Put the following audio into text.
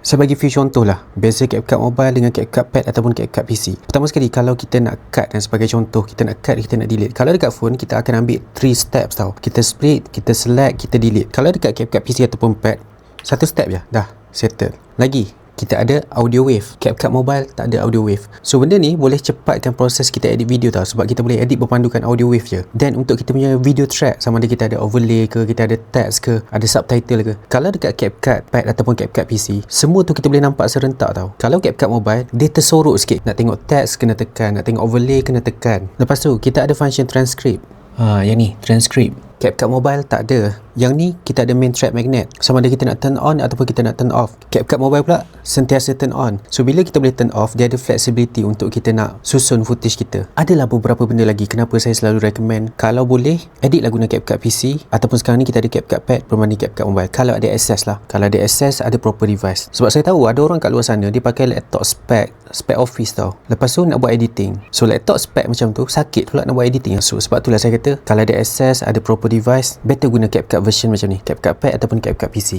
Saya bagi few contoh lah beza CapCut Mobile dengan CapCut Pad ataupun CapCut PC. Pertama sekali, kalau kita nak cut dan sebagai contoh, kita nak cut, kita nak delete. Kalau dekat phone, kita akan ambil 3 steps tau. Kita split, kita select, kita delete. Kalau dekat CapCut PC ataupun Pad, satu step je, dah settle. Lagi, kita ada audio wave. CapCut Mobile tak ada audio wave. So benda ni boleh cepatkan proses kita edit video tau, sebab kita boleh edit berpandukan audio wave je. Dan untuk kita punya video track, sama ada kita ada overlay ke, kita ada text ke, ada subtitle ke. Kalau dekat CapCut Pad ataupun CapCut PC, semua tu kita boleh nampak serentak tau. Kalau CapCut Mobile, dia tersorok sikit. Nak tengok text kena tekan, nak tengok overlay kena tekan. Lepas tu kita ada function transcript. Yang ni transcript. CapCut Mobile tak ada. Yang ni kita ada main track magnet, sama ada kita nak turn on ataupun kita nak turn off. CapCut Mobile pula sentiasa turn on. So bila kita boleh turn off, dia ada flexibility untuk kita nak susun footage kita. Adalah beberapa benda lagi kenapa saya selalu recommend, kalau boleh edit lah guna CapCut PC, ataupun sekarang ni kita ada CapCut Pad berbanding CapCut Mobile. Kalau ada access lah. Kalau ada access, ada proper device. Sebab saya tahu ada orang kat luar sana dia pakai laptop spec office tau. Lepas tu nak buat editing. So laptop spec macam tu sakit pula nak buat editing. So sebab itulah saya kata kalau ada access, ada proper device, better guna CapCut version macam ni, CapCut Pad ataupun CapCut PC.